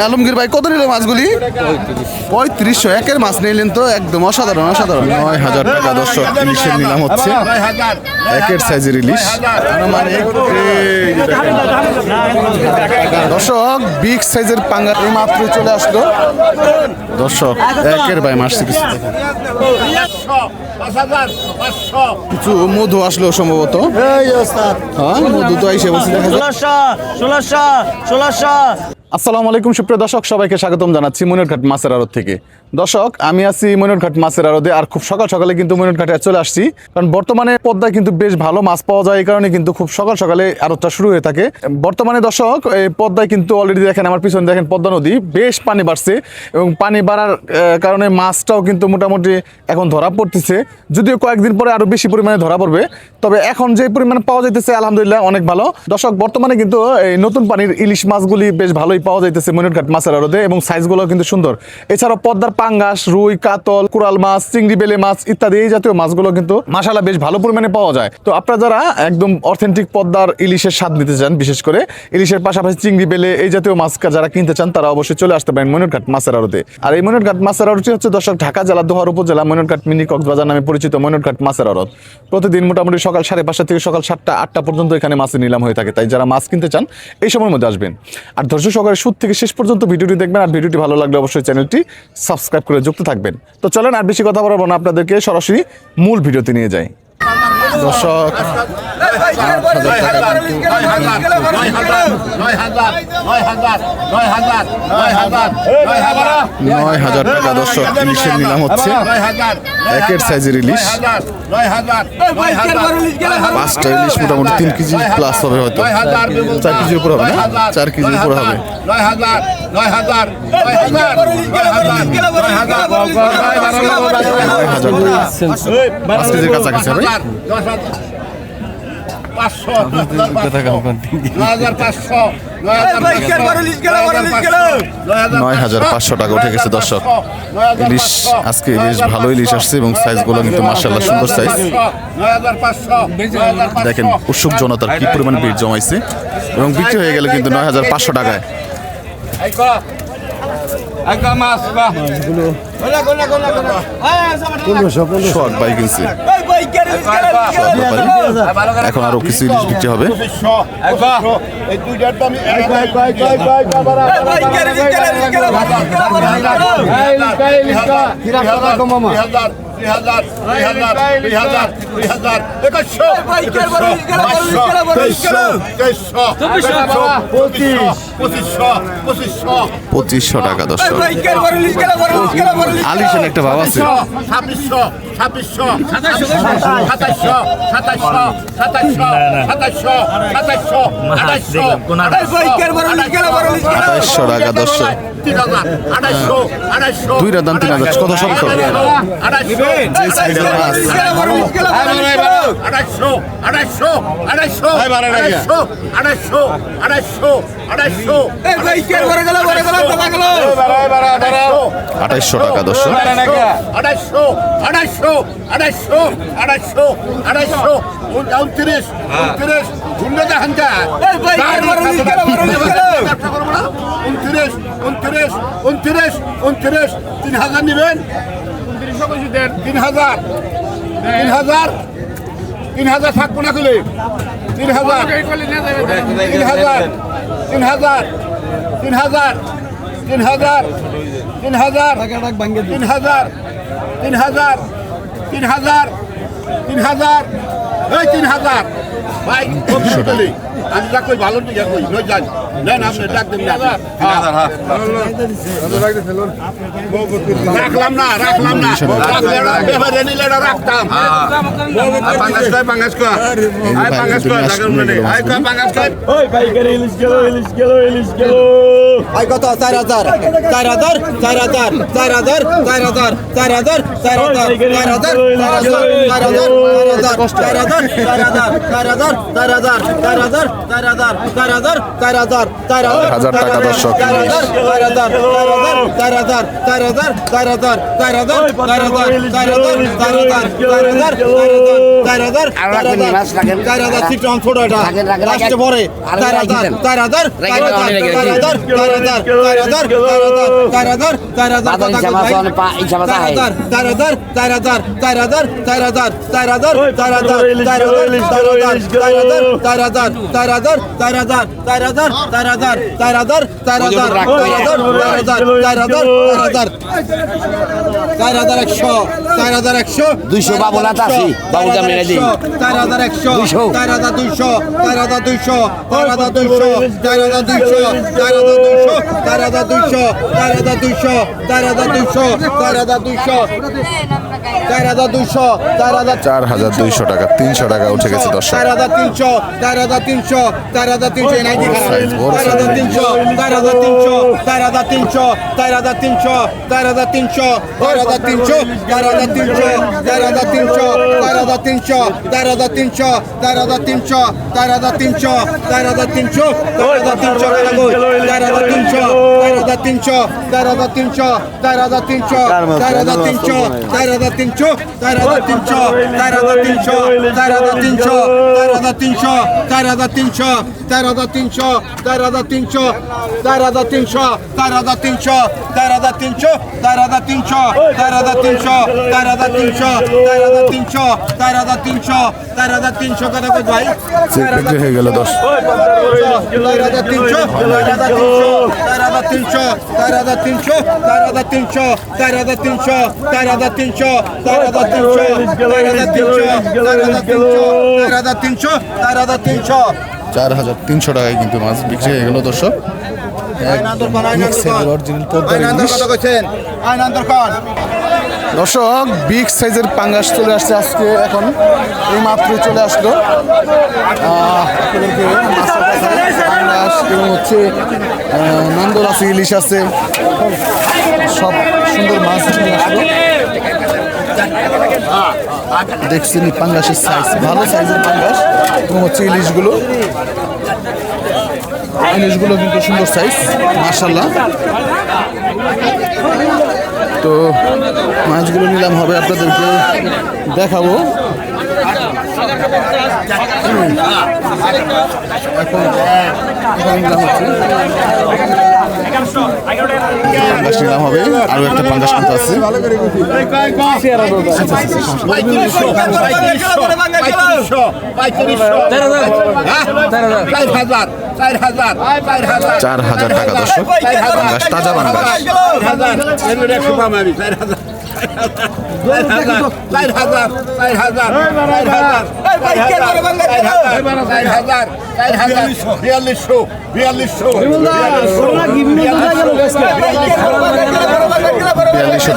আলমগীর ভাই কত নিল মাছগুলি? 3500। একের মাছ নিলেন তো একদম অসাধারণ অসাধারণ। 9000 টাকা দর্শক ইলিশের নিলাম হচ্ছে, একের সাইজের ইলিশ। দর্শক বিগ সাইজের পাঙ্গা এই মাত্র চলে আসলো দর্শক। একের ভাই মাছ কিছু কিছু মধু আসলো সম্ভবত। হ্যাঁ মধু তো আইসে বলছি দেখা যায়। 1600 আসসালামু আলাইকুম সুপ্রিয় দর্শক, সবাইকে স্বাগতম জানাচ্ছি মনিরঘাট মাছের আড়ত থেকে। দর্শক আমি আছি মনিরঘাট মাছের আড়তে, আর খুব সকাল সকালে কিন্তু মনিরঘাটে চলে আসছি, কারণ বর্তমানে পদ্মায় কিন্তু বেশ ভালো মাছ পাওয়া যায়, এই কারণে কিন্তু খুব সকাল সকালে আড়তটা শুরু হয়ে থাকে। বর্তমানে দর্শক এই পদ্মায় কিন্তু অলরেডি দেখেন আমার পিছনে দেখেন পদ্মা নদী বেশ পানি বাড়ছে, এবং পানি বাড়ার কারণে মাছটাও কিন্তু মোটামুটি এখন ধরা পড়তেছে, যদিও কয়েকদিন পরে আরো বেশি পরিমাণে ধরা পড়বে। তবে এখন যে পরিমাণে পাওয়া যাইতেছে আলহামদুলিল্লাহ অনেক ভালো। দর্শক বর্তমানে কিন্তু এই নতুন পানির ইলিশ মাছগুলি বেশ ভালোই পাওয়া যাইতেছে মনিরঘাট মাছের আড়তে, এবং সাইজগুলো কিন্তু সুন্দর। এছাড়াও পদ্মার পাঙ্গাস, রুই, কাতল, কোরাল মাছ, চিংড়ি, বেলে মাছ ইত্যাদি এই জাতীয় মাছগুলো কিন্তু মাশাআল্লাহ বেশ ভালো পরিমাণে পাওয়া যায়। তো আপনারা যারা একদম অথেন্টিক পদ্মার ইলিশের স্বাদ নিতে চান, বিশেষ করে ইলিশের পাশাপাশি চিংড়ি, বেলে এই জাতীয় মাছ যারা কিনতে চান, তারা অবশ্যই চলে আসতে পারেন মনিরঘাট মাছের আড়তে। আর এই মনিরঘাট মাছের আড়তটি হচ্ছে দর্শক ঢাকা জেলা দোহার উপজেলা মনিরঘাট মিনি কক্সবাজার নামে পরিচিত মনিরঘাট মাছের আড়ত। প্রতিদিন মোটামুটি সকাল 5:30 থেকে সকাল 7টা 8টা পর্যন্ত এখানে মাছের নিলাম হয়ে থাকে, তাই যারা মাছ কিনতে চান এই সময়ের মধ্যে আসবেন। আর ধৈর্য সহকারে শুরু থেকে শেষ পর্যন্ত ভিডিওটি দেখবেন, আর ভিডিওটি ভালো লাগলে অবশ্যই চ্যানেলটি সাবস্ক্রাইব করে যুক্ত থাকবেন। তো চলেন আর বেশি কথা বলবো না, আপনাদেরকে সরাসরি মূল ভিডিওতে নিয়ে যাই। দর্শক 9000 টাকা দর্শক ইলিশের নিলাম হচ্ছে, একের সাইজের ইলিশ। 5টা ইলিশ মোটামুটি 3 কেজি প্লাস হবে, হয়তো 4 কেজির উপর হবে না, 4 কেজির উপর হবে। 5 কেজির কাছাকাছি হবে। 9500 টাকা উঠে গেছে দর্শক ইলিশ। আজকে বেশ ভালো ইলিশ আসছে, এবং সাইজগুলো কিন্তু মাশাআল্লাহ সুন্দর সাইজ। দেখেন উৎসুক জনতার কি পরিমাণ ভিড় জমাইছে, এবং বিক্রি হয়ে গেলে কিন্তু 9500 টাকায়। এখন আরো কিছু ইলিশ বিক্রি হবে। $2500 টাকা দর্শক। আলিশান একটা ভাব আছে। 2600 2700 2700 2700 2700 2700 2800 টাকা দর্শক। 2800 দুইটা দাম 3000 কত শক্ত। 2800 টাকা দর্শক। 3000 নেবেন। 3000 থাকবো না খুলে। 3000 3000 3000 3000 3000 3000 3000 3000 3000 এই 3000 ভাই আমি যা কই ভালো ঠিক কই নই জান নেন আপনি ডাক দেন না। রাখলাম না এবারে নিলে রাখতাম। পাঙ্গাস কয় ওই ভাই করে ইলিশ গেল আই কত 4000 4000 4000 4000 4000 4000 4000 4000 4,000 টাকা দর্শক। 200 বাবু না তাসি বাবু দাম এনে দিই 4,100 4,200 4,200 4,200 টাকা, 300 টাকা উঠে গেছে দর্শক। 4,300 4,300 4,300 এই নাই দিখা 4,300 4,300 4,300 4,300 4,300 4,300 4,300 4,300 4,300 4,300 4,300 4,300 4,300 বিক্রি হয়ে গেল 10। 4,300 টাকায় কিন্তু মাছ বিক্রি হয়ে গেল দর্শক। দর্শক বিগ সাইজের পাঙ্গাস চলে আসছে আজকে, এখন এই মাত্রই চলে আসলো। আপনাদেরকে মাছের কাছে পাঙ্গাস এবং হচ্ছে নান্দর আছে, ইলিশ আছে, সব সুন্দর মাছ নিয়ে আসলো। দেখছেন পাঙ্গাসের সাইজ, ভালো সাইজের পাঙ্গাস এবং হচ্ছে ইলিশগুলো কিন্তু সুন্দর সাইজ মাশাআল্লাহ। তো মাছগুলো নিলাম হবে, আপনাদেরকে দেখাবো। এখন নিলাম হচ্ছে পাঙ্গাস নিলাম হবে, আরো একটা পাঙ্গাস কিন্তু আছে। চার হাজার টাকা দর্শক, পাঙ্গাস, তাজা পাঙ্গাস। বিয়াল্লিশশো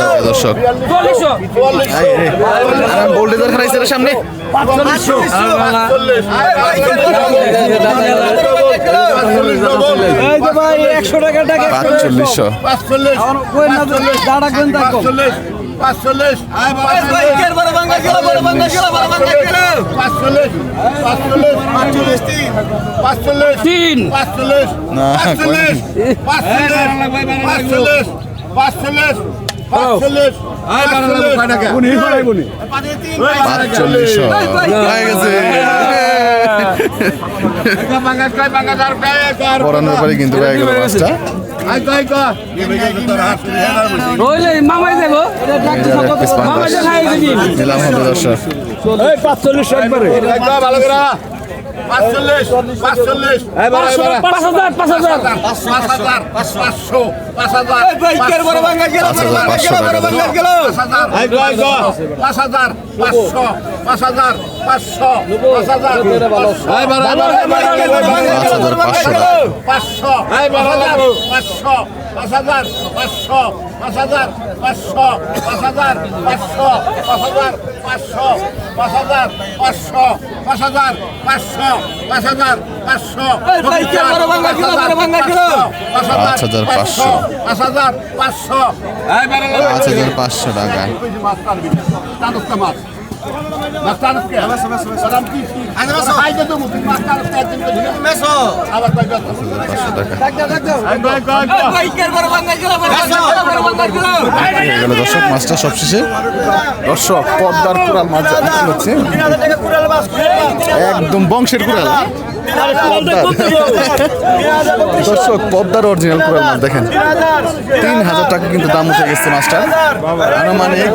টাকা দর্শক। বোল্ডেজার খারাইছে রে সামনে। 4500 পরানোর পরে কিন্তু হয়ে গেল মাছটা। নিলাম হবে দর্শক। 45 একবারে ভালো করে 45 45 5,000 5,000 5,000 5,000 5,000 বড় বাঙ্গা গেল বড় বাঙ্গা গেল 5,000 5,000 5,000 500 5,000 এই বড় 500 এই বড় 500 5,000 500 5,000 500 5,000 500 5,000 500 5,000 500 5,000 500 5,000 500 বড় বাঙ্গা গেল 5,500 5,500 এই বড় 5,500 টাকা। মাস্টার কে সালাম কি আরে বাস হাই দে তুমি মাস্টার কে একদিন তো দিলে মেসো আবার কই গেল 500 টাকা হয়ে গেল দর্শক মাছটা সবশেষে। দর্শক পদ্মার কুড়াল মাছ হচ্ছে একদম বংশের কুড়াল। দর্শক পদ্মার অরিজিনাল কুড়াল মাছ দেখেন 3000 টাকা কিন্তু দাম উঠে গেছে মাছটা আনুমানিক।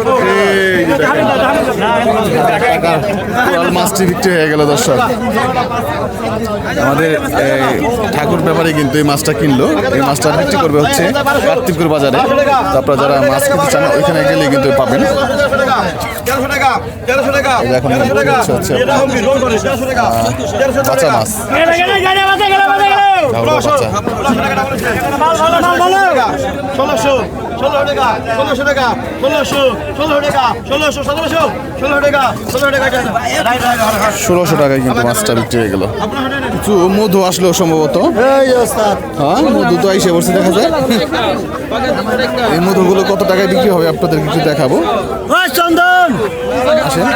এই যে দেখেন কুড়াল মাছটি বিক্রি হয়ে গেল দর্শক। আমাদের ঠাকুর ব্যাপারে কিন্তু এই মাছটা কিনলো, এই মাছটা বিক্রি করবে হচ্ছে কার্তিকপুর বাজারে। তারপর যারা মাছ কিনতে চান ওইখানে গেলে কিন্তু পাবেন। এই দেখুন হচ্ছে বাচ্চা মাছ ষোলোশো টাকায় কিন্তু মাছটা বিক্রি হয়ে গেল। কিছু মধু আসলো সম্ভবত, হ্যাঁ মধু তো আইসে বসে দেখা যায়। এই মধুগুলো কত টাকায় বিক্রি হবে আপনাদের কিছু দেখাবো। চন্দন আসেন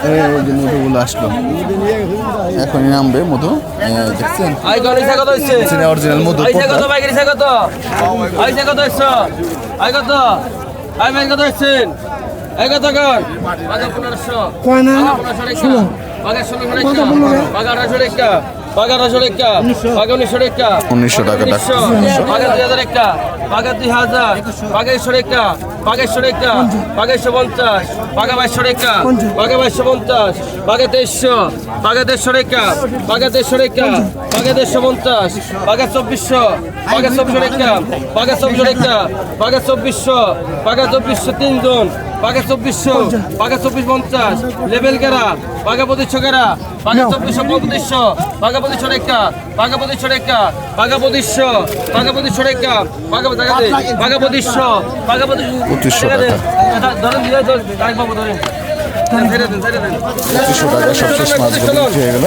এই যে মধুগুলো আসলো এখনই নামবে মধু, দেখছেন অরিজিনাল মধু। উনিশশো টাকা লেভেল গেরা বাঘা 2500 গেরা বাঘা 2400 বাঘা 2500 রেখা বাঘা 2500 রেখা বাঘা 2500 বাঘা 2500 রেখা বাঘা 2500 ধরেন দিয়ে গাড়ি পাবো ধরেন 2500 টাকা সবশেষ মাছগুলো বিক্রি হয়ে গেল।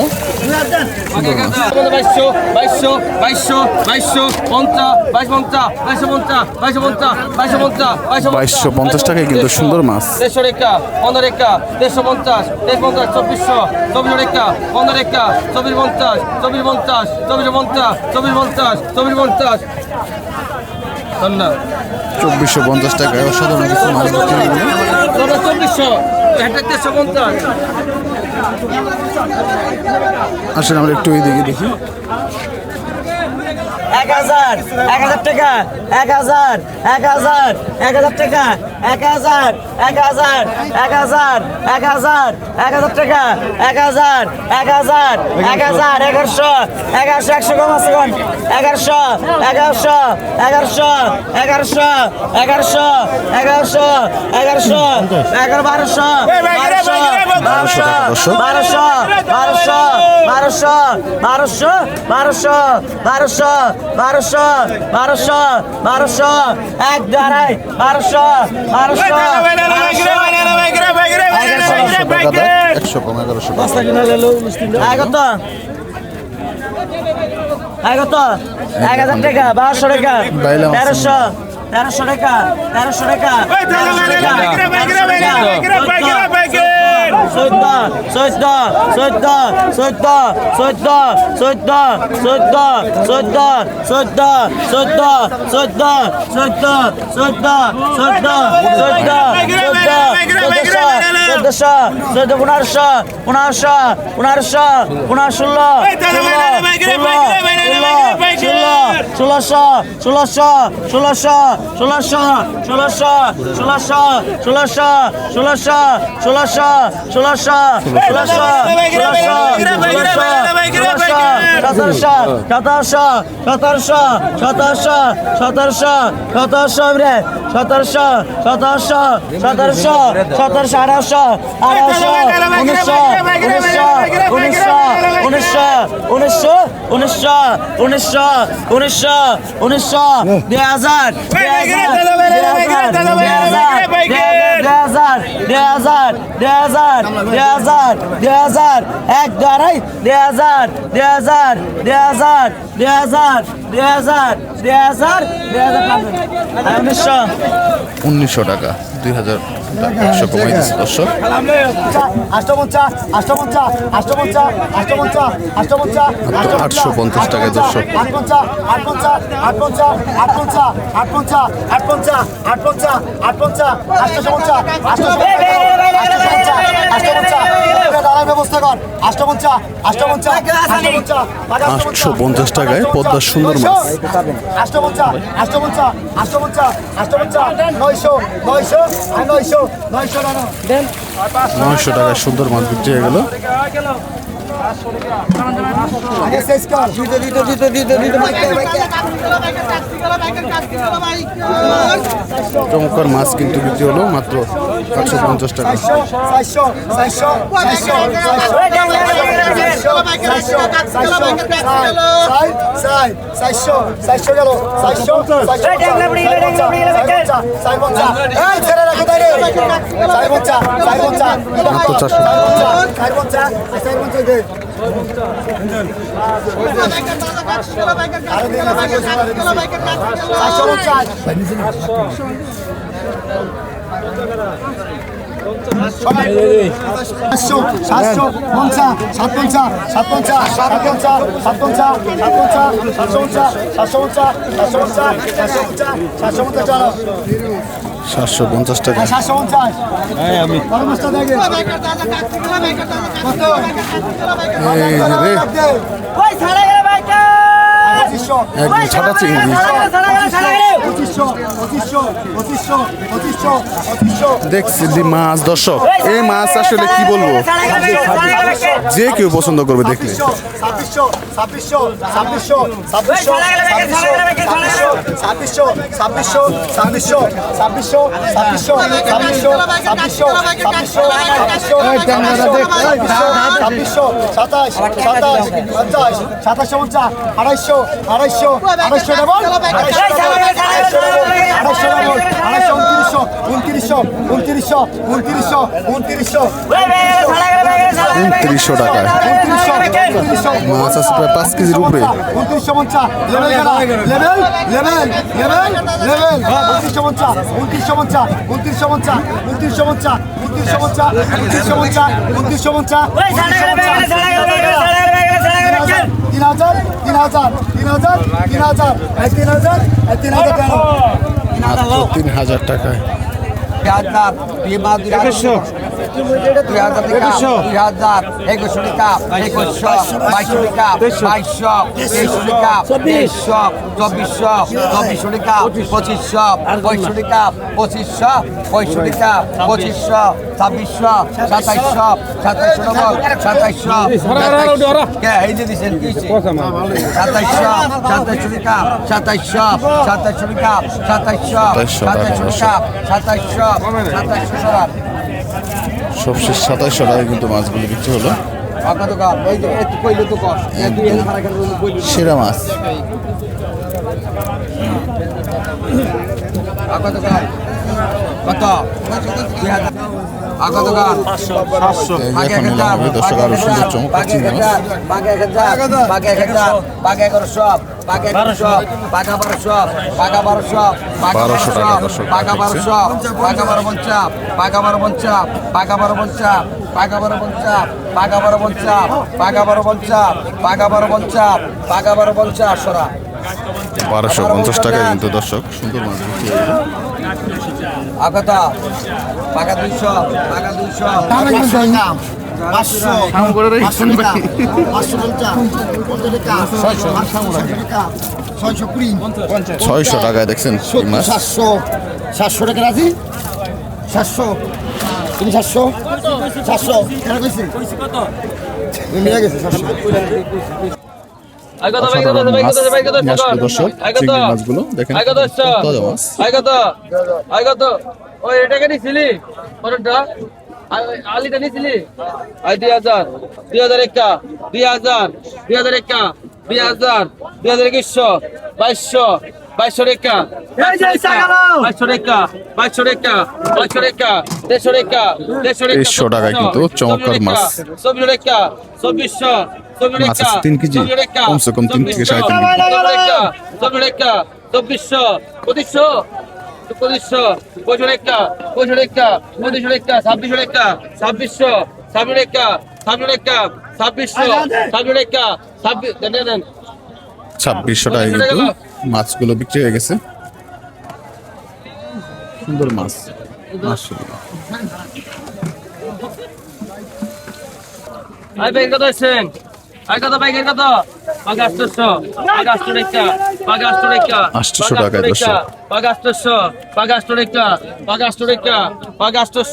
2250 টাকায় কিন্তু সুন্দর মাছ। 150 রেখা 15 রেখা 150 150 2400 24 রেখা 15 রেখা 2450 2450 2450 2450 2450 ধন্যবাদ। 2450 টাকায় অসাধারণ কিছু মাছ বিক্রি হয়ে গেল। 2400 150 আসলে আমরা একটু এইদিকে দেখি। 1000 টাকা 1000 টাকা 1000 টাকা 1100 100 কম আছে কোন 1100 এক দাঁড়াই 1200 100 কম 1100 টাকা। কত 1000 টাকা 1200 টাকা 1300 টাকা 1300 টাকা 1700 আঠারোশো উনিশশো উনিশশো উনিশশো উনিশশো উনিশশো উনিশশো উনিশশো উনিশশো 2000 এক দাঁড়াই 1900 টাকা 2000 টাকা কমাই দিচ্ছে দর্শক। 850 টাকায় দর্শক। 850 টাকায় পদ্মার সুন্দর মাছ। 900 টাকায় সুন্দর মাছ বিক্রি হয়ে গেল। চমৎকার মাছ কিন্তু বিক্রি হলো মাত্র 850 টাকা। 750 টাকা। একদম ছাটা চিংড়ি। দেখছি মাছ দর্শক, এই মাছ আসলে কি বলবো, যে কেউ পছন্দ করবে দেখলে। 2900 টাকায় মাছ আছে প্রায় 5 কেজির উপরে। 3000 টাকায়। 2100 টাকা, 2100, 2200 টাকা, 2200, 2300 টাকা, 2300, 2400, 2400 টাকা, 2500, 2500 টাকা, 2500, 2500 টাকা, 2500, 2600, 2700, 2700 ডবল, 2700, 2700 এই যে দিছেন কি 2700, 2700 টাকা, 2700, 2700 টাকা, 2700, 2700 টাকা, 2700, 2700 সবশেষ 2700 টাকায় কিন্তু মাছগুলো বিক্রি হলো। সেরা মাছ। দর্শক আরো সুন্দর চমৎকার চিংড়ি মাছ। 1250 টাকায় কিন্তু দর্শক সুন্দর মাছ বিক্রি হয়ে গেল। আগতা পাকা 200 পাকা 200 600 টাকায় দেখছেন এই মাছ। 700 টাকা রাজি 700 তুমি 700 700 কেন কইছি মিলে গেছে 700 দর্শক চিংড়ি মাছগুলো দেখেন ওই এটাকে দিছিলি পরেরটা আলিটা নিছিলি আই 2000 2001 2000 2001 2000 2021 2200 2200 টাকা 2200 টাকা 2200 টাকা 2200 টাকা 150 টাকায় কিন্তু চমৎকার মাছ। 24 টাকা 2400 মাছ আছে 3 কেজি, কমসে কম 3 থেকে 3.5 কেজি। 24 টাকা 2400 2500 2500 25 টাকা 25 টাকা 25 টাকা 2600 টাকা 2600 26 টাকা 26 টাকা 2600 26 টাকা 26 দেন 2600 টাকায় কিন্তু মাছগুলো বিক্রি হয়ে গেছে। সুন্দর মাছ মাশাআল্লাহ। আই ভাই কত আছেন আই কত ভাই কত পাগা 800 পাগা 800 টাকা পাগা 800 টাকা 800 টাকা দর্শক। পাগা 800 পাগা 800 টাকা পাগা 800 টাকা পাগা 800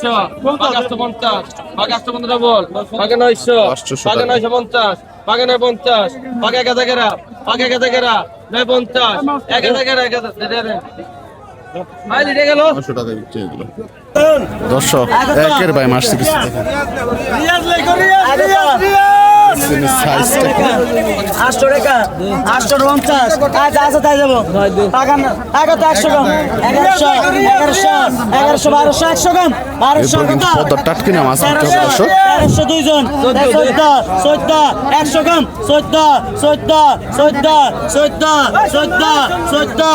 পাগা 850 পাগা 850 বল পাগা 900 800 পাগা টাকা। 950 পাগা 950 পাগা 1000 পাগা 1000 950 1000 আই লিটে গেল 500 টাকায় বিক্রি হয়ে গেল। দর্শক একের ভাই মাছ কিছু দেখেন সাইজটা 800 টাকা 850 আজ আছে তাই যাবো পাকান আগে তো 100 কম 1100 1200 100 কম 1200 এরপর কিন্তু পদ্মার টাটকিনা মাছ বিক্রি হবে দর্শক। 1300 দুইজন 14 100 কম 14 14 14 14 14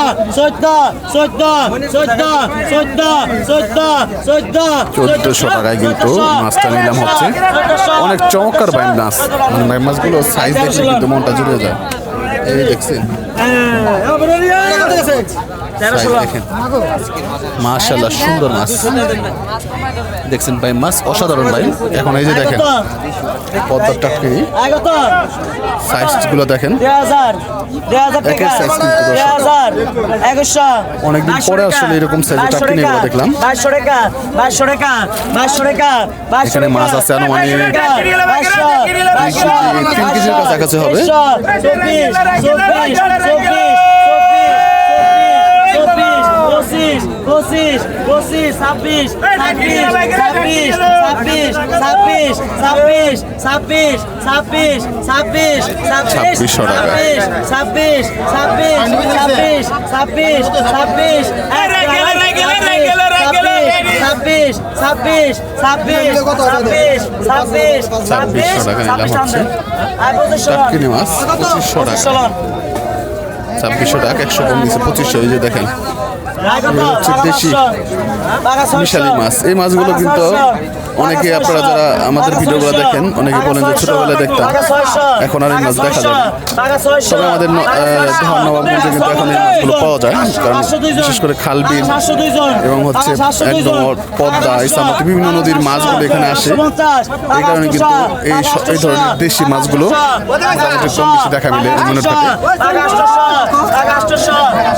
14 1400 টাকায় কিন্তু মাছটা নিলাম হচ্ছে। অনেক চমৎকার ভাই মাছ, মানে ভাই মাছগুলো সাইজ দেখলে কিন্তু মনটা জুড়ে যায়। এই দেখছেন সাইজ দেখেন মাশাআল্লাহ, সুন্দর মাছ দেখছেন ভাই, মাছ অসাধারণ ভাই। এখন এই যে দেখেন পদ্মার টাটকিনি আগে তো সাইজ গুলো দেখেন 2000 একের size কিন্তু দর্শক। 1100 অনেকদিন পরে আসলে এরকম সাইজের টাটকিনি গুলো দেখলাম। 2200 টাকা 2200 টাকা 2200 টাকা 2200 এখানে মাছ আছে আনুমানিক 3 কেজির কাছাকাছি হবে। 2600 টাকা 100 কম দিচ্ছে 2500। এই যে দেখেন এগুলো হচ্ছে দেশি মিশালি মাছ। এই মাছগুলো কিন্তু অনেকে আপনারা যারা আমাদের ভিডিওগুলো দেখেন অনেকে বলেন যে ছোটবেলায় দেখতাম, এখন আর এই মাছ দেখা যায় না। তবে আমাদের নবাবগঞ্জে কিন্তু এখন এই মাছগুলো পাওয়া যায়, কারণ বিশেষ করে খাল বিল এবং হচ্ছে একদম পদ্মা ইসামতি বিভিন্ন নদীর মাছগুলো এখানে আসে। এই কারণে কিন্তু এই ধরনের দেশি মাছগুলো মোটামুটি কম বেশি দেখা মিলে মনে থাকে।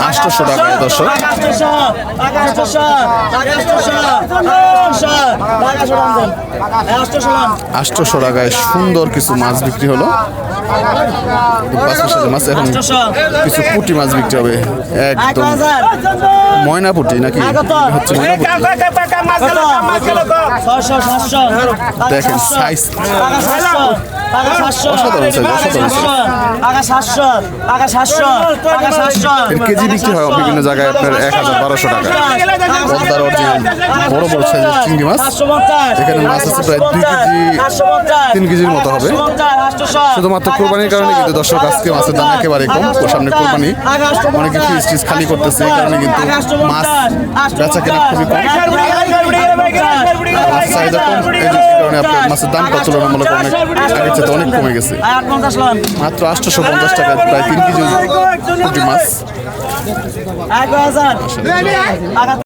800 টাকা দর্শক। 800 টাকায় সুন্দর কিছু মাছ বিক্রি হলো। মাছ এখন কিছু পুঁটি মাছ বিক্রি হবে, একদম ময়না পুঁটি নাকি হচ্ছে ময়না পুঁটি। দেখেন সাইজ অসাধারণ সাইজ, অসাধারণ সাইজ। এর কেজি বিক্রি হয় বিভিন্ন জায়গায় আপনার 1000-1200 টাকা। পদ্মার অরিজিনাল বড় বড় সাইজের চিংড়ি মাছ। এখানে মাছ আছে প্রায় 2 কেজি 3 কেজির মতো হবে। শুধুমাত্র কোরবানির কারণে কিন্তু দর্শক আজকে মাছের দাম একেবারে কম। সামনে কোরবানি, অনেকে ফ্রিজ টিজ খালি করতেছে, এই কারণে কিন্তু মাছ বেচা কেনা খুবই কম। মাছ চাহিদা কম, এই কারণে আপনার মাছের দামটা তুলনামূলক অনেক আগের চেয়ে অনেক কমে গেছে। মাত্র 850 টাকা প্রায় 3 কেজি পুঁটি মাছ।